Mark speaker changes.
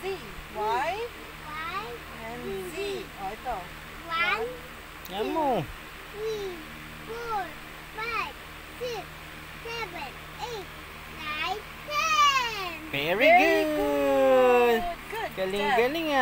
Speaker 1: Z. Y and Z. O, ito.
Speaker 2: 1, yan mo.
Speaker 3: 3, 4, 5, 6, 7, 8, 9, 10.
Speaker 2: Very good.
Speaker 1: Good.
Speaker 2: Galing-galing ah.